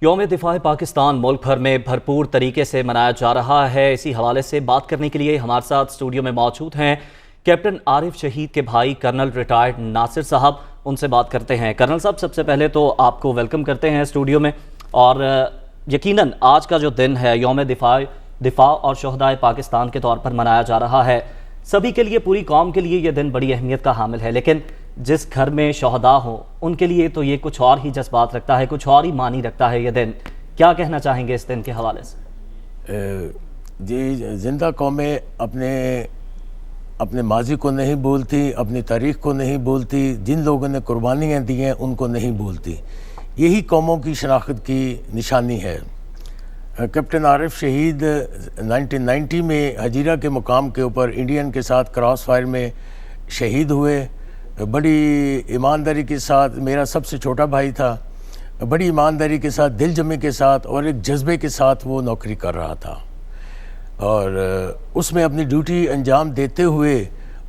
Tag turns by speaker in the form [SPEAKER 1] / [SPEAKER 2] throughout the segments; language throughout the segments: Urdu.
[SPEAKER 1] یوم دفاع پاکستان ملک بھر میں بھرپور طریقے سے منایا جا رہا ہے۔ اسی حوالے سے بات کرنے کے لیے ہمارے ساتھ اسٹوڈیو میں موجود ہیں کیپٹن عارف شہید کے بھائی کرنل ریٹائرڈ ناصر صاحب۔ ان سے بات کرتے ہیں۔ کرنل صاحب، سب سے پہلے تو آپ کو ویلکم کرتے ہیں اسٹوڈیو میں، اور یقیناً آج کا جو دن ہے یوم دفاع اور شہدائے پاکستان کے طور پر منایا جا رہا ہے۔ سبھی کے لیے، پوری قوم کے لیے یہ دن بڑی اہمیت کا حامل ہے، لیکن جس گھر میں شہداء ہوں ان کے لیے تو یہ کچھ اور ہی جذبات رکھتا ہے، کچھ اور ہی معنی رکھتا ہے یہ دن۔ کیا کہنا چاہیں گے اس دن کے حوالے سے؟
[SPEAKER 2] جی، زندہ قومیں اپنے ماضی کو نہیں بھولتی، اپنی تاریخ کو نہیں بھولتی، جن لوگوں نے قربانیاں دی ہیں ان کو نہیں بھولتی۔ یہی قوموں کی شناخت کی نشانی ہے۔ کیپٹن عارف شہید 1990 میں ہجیرہ کے مقام کے اوپر انڈین کے ساتھ کراس فائر میں شہید ہوئے۔ بڑی ایمانداری کے ساتھ، میرا سب سے چھوٹا بھائی تھا، بڑی ایمانداری کے ساتھ، دل جمعی کے ساتھ اور ایک جذبے کے ساتھ وہ نوکری کر رہا تھا، اور اس میں اپنی ڈیوٹی انجام دیتے ہوئے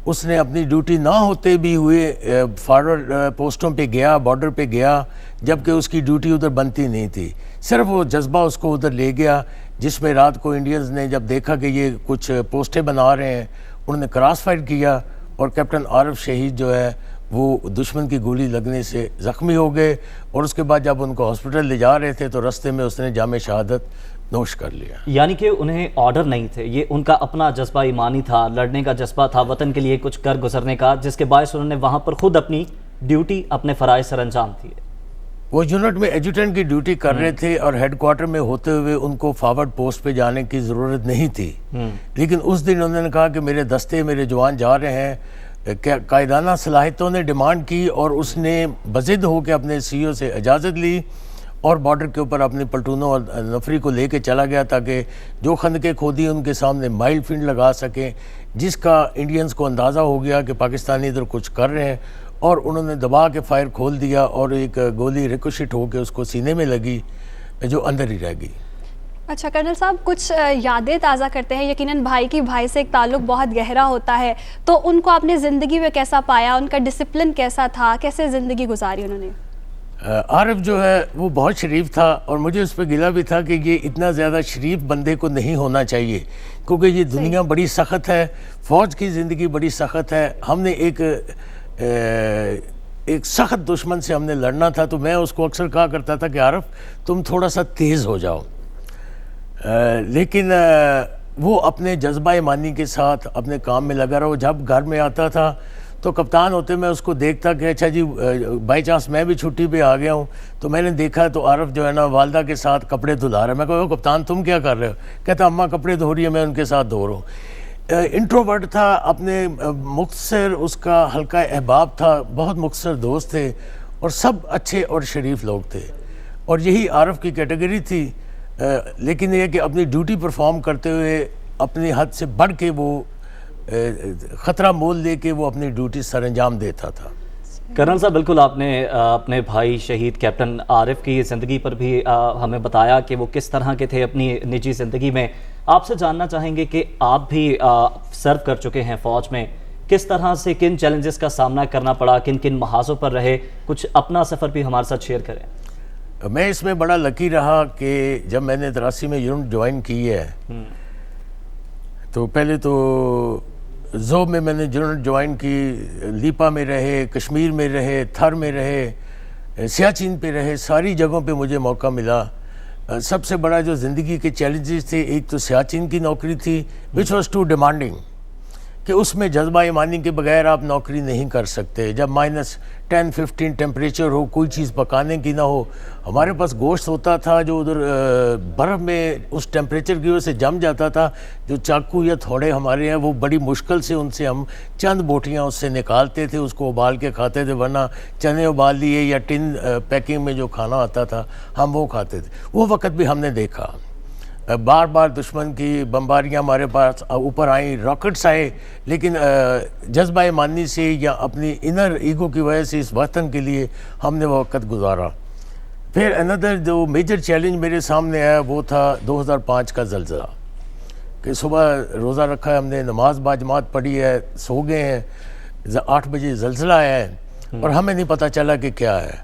[SPEAKER 2] اس نے اپنی ڈیوٹی نہ ہوتے بھی ہوئے فارورڈ پوسٹوں پہ گیا، بارڈر پہ گیا، جبکہ اس کی ڈیوٹی ادھر بنتی نہیں تھی۔ صرف وہ جذبہ اس کو ادھر لے گیا، جس میں رات کو انڈینز نے جب دیکھا کہ یہ کچھ پوسٹیں بنا رہے ہیں، انہوں نے کراس فائر کیا، اور کیپٹن عارف شہید جو ہے وہ دشمن کی گولی لگنے سے زخمی ہو گئے، اور اس کے بعد جب ان کو ہاسپٹل لے جا رہے تھے تو رستے میں اس نے جام شہادت نوش کر لیا۔
[SPEAKER 1] یعنی کہ انہیں آرڈر نہیں تھے، یہ ان کا اپنا جذبہ ایمانی تھا، لڑنے کا جذبہ تھا، وطن کے لیے کچھ کر گزرنے کا، جس کے باعث انہوں نے وہاں پر خود اپنی ڈیوٹی، اپنے فرائض سر انجام دیے۔
[SPEAKER 2] وہ یونٹ میں ایڈجوٹنٹ کی ڈیوٹی کر رہے تھے، اور ہیڈ کوارٹر میں ہوتے ہوئے ان کو فارورڈ پوسٹ پہ جانے کی ضرورت نہیں تھی، لیکن اس دن انہوں نے کہا کہ میرے دستے، میرے جوان جا رہے ہیں۔ قائدانہ صلاحیتوں نے ڈیمانڈ کی، اور اس نے بضد ہو کے اپنے سی او سے اجازت لی، اور بارڈر کے اوپر اپنی پلٹونوں اور نفری کو لے کے چلا گیا تاکہ جو خندقیں کھودی ان کے سامنے مائل فنڈ لگا سکیں، جس کا انڈینز کو اندازہ ہو گیا کہ پاکستانی ادھر کچھ کر رہے ہیں، اور انہوں نے دبا کے فائر کھول دیا، اور ایک گولی ریکوشٹ ہو کے اس کو سینے میں لگی جو اندر ہی رہ گئی۔
[SPEAKER 3] اچھا کرنل صاحب، کچھ یادیں تازہ کرتے ہیں۔ یقیناً بھائی کی بھائی سے ایک تعلق بہت گہرا ہوتا ہے، تو ان کو اپنے زندگی میں کیسا پایا؟ ان کا ڈسپلن کیسا تھا؟ کیسے زندگی گزاری انہوں نے؟
[SPEAKER 2] عارف جو ہے وہ بہت شریف تھا، اور مجھے اس پہ گلہ بھی تھا کہ یہ اتنا زیادہ شریف بندے کو نہیں ہونا چاہیے، کیونکہ یہ دنیا بڑی سخت ہے، فوج کی زندگی بڑی سخت ہے۔ ہم نے ایک سخت دشمن سے ہم نے لڑنا تھا، تو میں اس کو اکثر کہا کرتا تھا کہ عارف تم تھوڑا سا تیز ہو جاؤ، لیکن وہ اپنے جذبہ ایمانی کے ساتھ اپنے کام میں لگا رہا۔ جب گھر میں آتا تھا تو کپتان ہوتے میں اس کو دیکھتا کہ اچھا جی بائی چانس میں بھی چھٹی پہ آ گیا ہوں، تو میں نے دیکھا تو عارف جو ہے نا والدہ کے ساتھ کپڑے دھلا رہا ہے۔ میں کہا کپتان تم کیا کر رہے ہو؟ کہتا اماں کپڑے دھو رہی ہے، میں ان کے ساتھ دھو رہا ہوں۔ انٹروورٹ تھا، اپنے مختصر اس کا حلقہ احباب تھا، بہت مختصر دوست تھے، اور سب اچھے اور شریف لوگ تھے، اور یہی عارف کی کیٹیگری تھی۔ لیکن یہ کہ اپنی ڈیوٹی پرفارم کرتے ہوئے اپنی حد سے بڑھ کے وہ خطرہ مول لے کے وہ اپنی ڈیوٹی سر انجام دیتا تھا۔
[SPEAKER 1] کرنل صاحب، بالکل آپ نے اپنے بھائی شہید کیپٹن عارف کی زندگی پر بھی ہمیں بتایا کہ وہ کس طرح کے تھے اپنی نجی زندگی میں۔ آپ سے جاننا چاہیں گے کہ آپ بھی سرو کر چکے ہیں فوج میں، کس طرح سے کن چیلنجز کا سامنا کرنا پڑا، کن کن محاذوں پر رہے؟ کچھ اپنا سفر بھی ہمارے ساتھ شیئر کریں۔
[SPEAKER 2] میں اس میں بڑا لکی رہا کہ جب میں نے 83 میں یونٹ جوائن کی ہے، تو پہلے تو زوب میں نے یونٹ جوائن کی، لیپا میں رہے، کشمیر میں رہے، تھر میں رہے، سیاچین پہ رہے، ساری جگہوں پہ مجھے موقع ملا۔ سب سے بڑا جو زندگی کے چیلنجز تھے، ایک تو سیاچین کی نوکری تھی وچ واز ٹو ڈیمانڈنگ، کہ اس میں جذبہ ایمانی کے بغیر آپ نوکری نہیں کر سکتے۔ جب -10-15 ٹیمپریچر ہو، کوئی چیز پکانے کی نہ ہو۔ ہمارے پاس گوشت ہوتا تھا جو ادھر برف میں اس ٹیمپریچر کی وجہ سے جم جاتا تھا، جو چاقو یا تھوڑے ہمارے ہیں وہ بڑی مشکل سے ان سے ہم چند بوٹیاں اس سے نکالتے تھے، اس کو ابال کے کھاتے تھے، ورنہ چنے ابال لیے یا ٹن پیکنگ میں جو کھانا آتا تھا ہم وہ کھاتے تھے۔ وہ وقت بھی ہم نے دیکھا، بار بار دشمن کی بمباریاں ہمارے پاس اوپر آئیں، راکٹس آئے، لیکن جذبہ ایمانی سے یا اپنی انر ایگو کی وجہ سے اس وطن کے لیے ہم نے وہ وقت گزارا۔ پھر اندر جو میجر چیلنج میرے سامنے آیا وہ تھا 2005 کا زلزلہ، کہ صبح روزہ رکھا ہے ہم نے، نماز باجماعت پڑھی ہے، سو گئے ہیں، 8 بجے زلزلہ آیا ہے، اور ہمیں نہیں پتہ چلا کہ کیا ہے۔